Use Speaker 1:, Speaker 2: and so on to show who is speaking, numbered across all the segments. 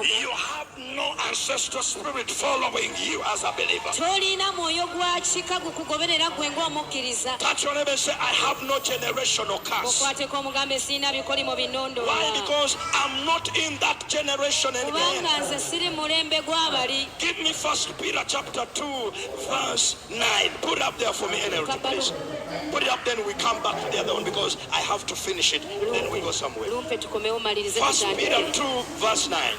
Speaker 1: You have no ancestral spirit following you as a believer. Touch your neighbor and say, I have no generational curse. Why? Because I'm not in that generation anymore. Give me 1 Peter chapter 2 verse 9. Put it up there for me, NLT, please. Put it up, then we come back to the other one because I have to finish it. Then we go somewhere. 1 Peter 2 verse 9.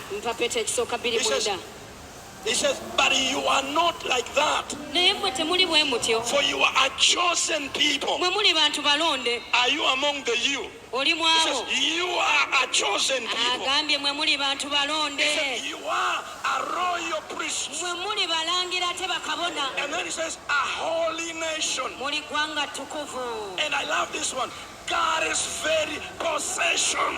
Speaker 1: He says, but you are not like that. For you are a chosen people. Are you among the you? He says, you are a chosen people. He says, you are a royal priest. And then he says, a holy nation. And I love this one. God is very possession. Are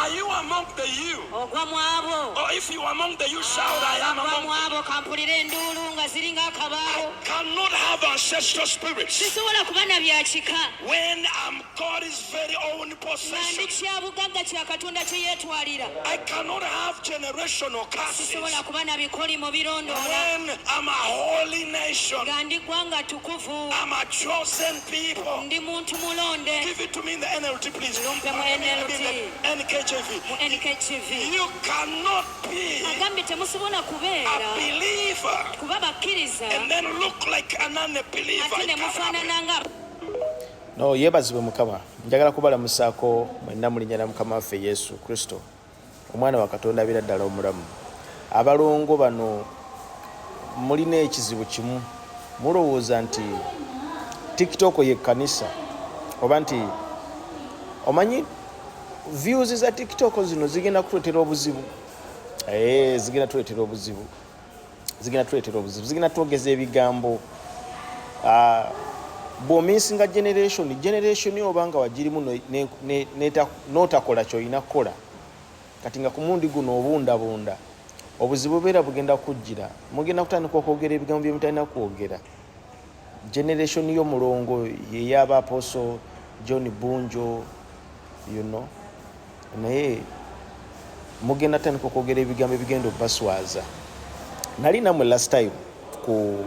Speaker 1: you among the you? Or if you are among the you, shout, I am among the you. I cannot have ancestral spirits when God is very own possession. I cannot have generational curses when I'm a holy nation. I'm a chosen people. Give it to me in the NLT, please. NKJV. You cannot be a believer and then look like an unbeliever.
Speaker 2: No, yebazibwe Mukama. Njagala kubala musako mwenna mulinnya na Mukama waffe Yesu Kristo. Omwana wa Katonda abira ddala omulamu. Abalongo bano mulina ekizibu kimu. Mulowooza nti TikTok ye kanisa oba nti omanyi views za TikTok zino zigenda kutuletera obuzibu. Zigenda tuletera obuzibu. Zigenda twogeza ebigambo. Bw'ominsinga generation obanga wagirimu n'otakola ky'olina kukola. Kati nga ku mundi guno obundabunda obuzibu beera bugenda kujjira. Mugenda kutandika okwogera ebigambo bye mutalina kwogera. Generation y'omulongo y'aba Apostle John Bunjo, you know. Naye mugenda tandika okwogera ebigambo ebigenda obbaswaza. Nali namwe last time ku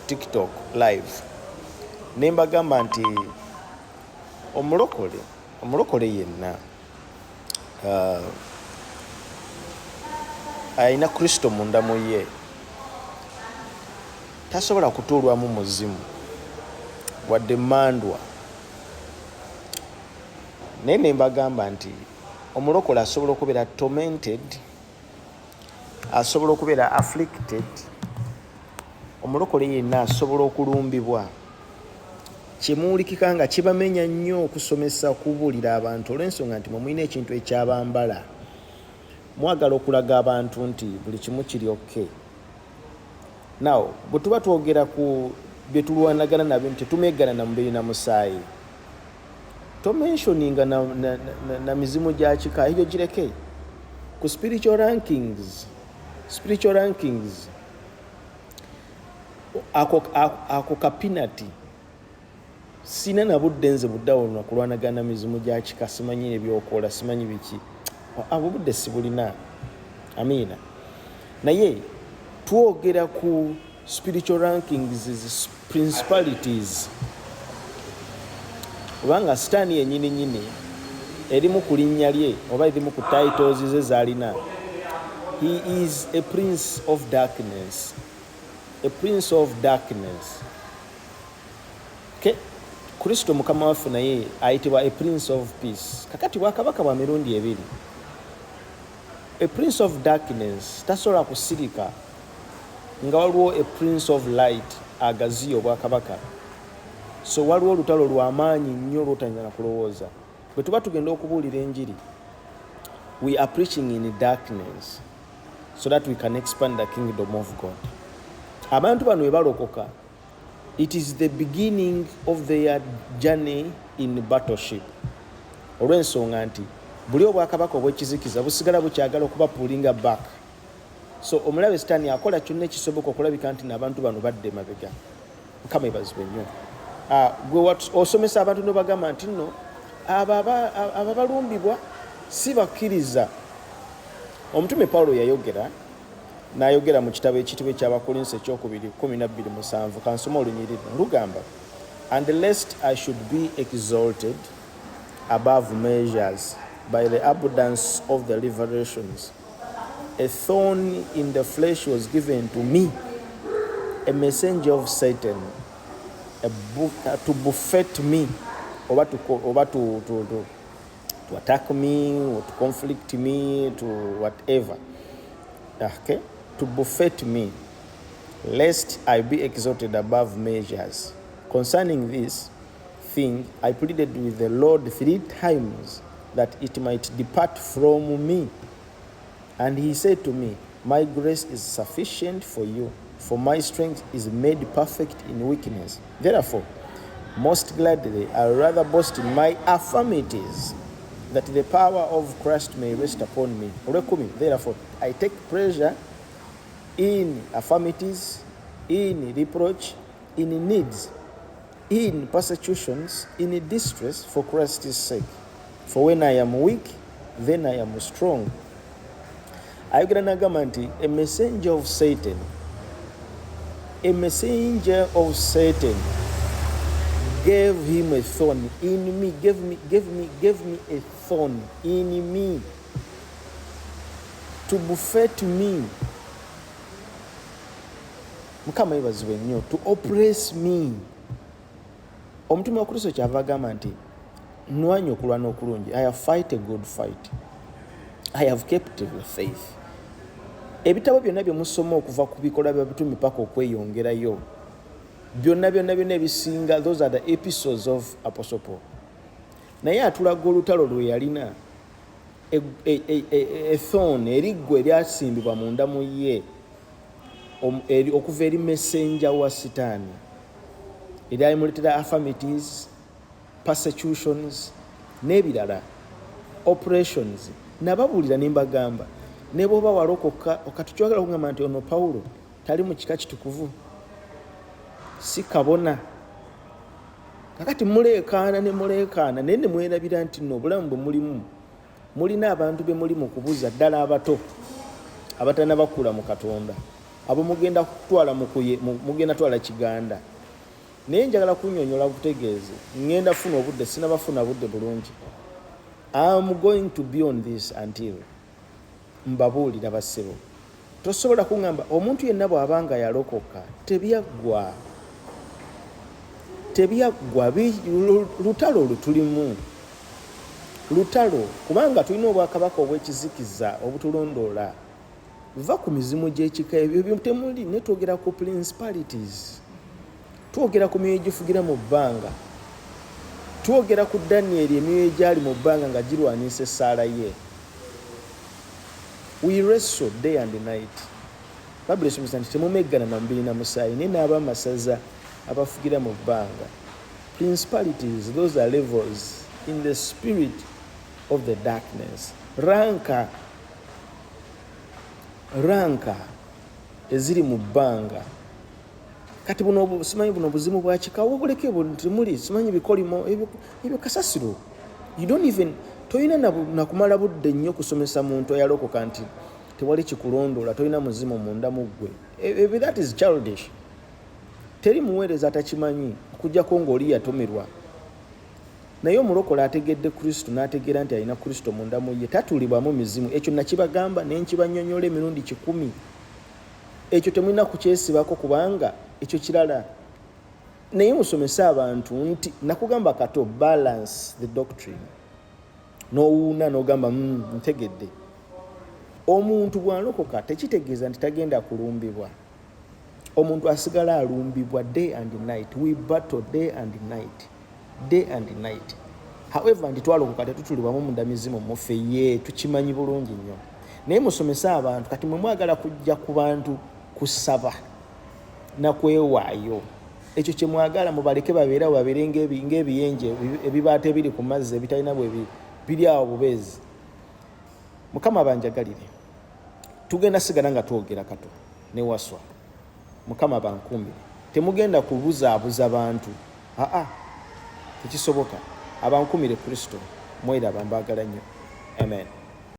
Speaker 2: TikTok live. Nembagamba nti omulokole yenna ayina Kristo munda mu ye tasobola kutuulwamu muzimu wadde mandwa. Naye nembagamba nti omulokole asobola okubeera tormented, asobola okubeera afflicted, omulokole yenna asobola okulumbibwa. Kyemuwulikika nga kibamenya nnyo okusomesa okubuulira abantu olw'ensonga nti mulina ekintu ekyabambala. Mwagala okulaga abantu nti buli kimu kiri okay. Now, bwe tuba twogera ku bye tulwanagana nabyo nti tumeggana na mubiri na musaayi, tomentioninga na mizimu gya kika, ebyo gireke. Ku spiritual rankings ako kapinati sina na budde nze buddawo na kulwanagana mizimu gya kika, simanyi ebyokola, simanyi biki. Abo budde sibulina. Amina. Naye twogera ku spiritual rankings, principalities. Obanga Setaani yennyini erimu ku linnya lye oba erimu ku titles ze zalina. He is a prince of darkness. A prince of darkness. Okay? Kristo Mukama waffe naye ayitibwa a prince of peace. Kakati bwakabaka bwa mirundi ebiri. A prince of darkness tasobola kusirika nga waliwo a prince of light agaziya obwakabaka. So waliwo olutalo lw'amaanyi nnyo lw'otanyala kulowooza. Bwe tuba tugenda okubuulira enjiri, we are preaching in darkness so that we can expand the kingdom of God. Abantu bano bwe balokoka, it is the beginning of their journey in battleship. Olw'ensonga nti buli obwakabaka obw'ekizikiza busigala bukyagala okubapuulinga back. So omulabe Setaani akola kyonna ekisoboka okulabika nti n'abantu bano badde emabega. Mukama ebazibwe nnyo. Gwe osomesa abantu n'obagamba nti nno abo abalumbibwa sibakkiriza. Omutume Pawulo yayogera n'ayogera mu kitabo ekitibwa eky'Abakolinso ekyokubiri 12:7 kansoma olunyiriri lugamba, and lest I should be exalted above measures by the abundance of the revelations, a thorn in the flesh was given to me, a messenger of Satan, to buffet me, or to attack me, or to conflict me, to whatever. Okay? To buffet me, lest I be exalted above measures. Concerning this thing, I pleaded with the Lord 3 times that it might depart from me. And he said to me, my grace is sufficient for you, for my strength is made perfect in weakness. Therefore, most gladly, I rather boast in my infirmities, that the power of Christ may rest upon me. Therefore, I take pleasure in infirmities, in reproach, in needs, in persecutions, in distress, for Christ's sake. For when I am weak, then I am strong. Ayogera n'agamba nti a messenger of Satan gave him a thorn in me, gave me a thorn in me, to buffet me. Mukama yebazibwe nnyo, to oppress me. Omutume wa Kristo kyava agamba nti nwanye okulwana okulungi, I have fight a good fight, I have kept the faith. Ebitabo byonna bye musoma okuva ku bikola bya bitume paka okweyongerayo, byonna ebisinga, those are the episodes of Apostle Paul. Naye atulaga olutalo lwe yalina, a thorn, eriggwa eryasimbibwa munda mu ye, okuva eri messenger wa Setaani, eryamuleetera infirmities, persecutions n'ebirala, operations. Nababuulira nembagamba, ne bw'oba walokoka okatukyogera kugamba nti ono Pawulo tali mu kika kitukuvu, si kabona. Kakati muleekaana naye ne mwerabira nti no obulamu bwe mulimu mulina abantu be muli mu kubuza ddala abato abatanabakula mu Katonda, abo mugenda kutwala mugenda twala Kiganda. Naye njagala kunnyonnyola butegeeze, ngenda funa obudde, sinabafuna budde bulungi. I'm going to be on this until mbabuulira bassebo. Tosobola kuŋŋamba omuntu yenna bw'abanga yalokoka tebyaggwa lutalo lutulimu, lutalo kubanga tulina obwakabaka obw'ekizikiza obutulondoola. Va ku mizimu gy'ekika ebyo temuli, ne twogera ku principalities, twogera ku myoyo gifugira mu bbanga, twogera ku Daniel emyoyo egyali mu bbanga nga girwanyisa essaala ye. We wrestle day and night. Bible esomesa nti temumeggana na mubiri na musaayi, naye n'ab'amasaza abafugira mu bbanga. Principalities, those are levels in the spirit of the darkness. Ranka eziri mu bbanga. Kati buno simanyi buno buzimu bwa kikawo buleke temuli, simanyi bikolimo ebyo kasasiro. You don't even toyina na kumala budde nnyo kusomesa muntu eyalokoka nti tewali kikulondoola, toyina muzimu munda mu ggwe. That is childish. Teri muweereza atakimanyi okuggyako ng'oli yatumirwa. Naye omulokole ategedde Kristo n'ategeera nti alina Kristo munda mu ye, tatuulibwamu mizimu. Ekyo nakibagamba ne nkibannyonnyola emirundi 10. Ekyo temulina kukyesibako kubanga ekyo kirala. Naye musomese abantu nti nakugamba kato balance the doctrine. N'owuuna n'ogamba ntegedde. Omuntu bw'alokoka tekitegeeza nti tagenda kulumbibwa. Omuntu asigala alumbibwa day and night. We battle day and night. Day and night. However, ndi twalokoka tetutulibwamu munda mizimu mufe ye, tukimanyi bulungi nnyo. Naye musomese abantu kati mwe mwagala kujja ku bantu kusaba na kwewaayo. Ekyo kye mwagala mubaleke babeere ng'ebiyenje ebibaata ebiri ku mazzi ebitalina bwe biri awo bubeezi. Mukama banjagalire. Tugenda sigala nga twogera kato ne waswa. Mukama bankumbire. Temugenda kubuzaabuza bantu. Tekisoboka. Abankumire Kristo. Mwera bambagala nnyo. Amen.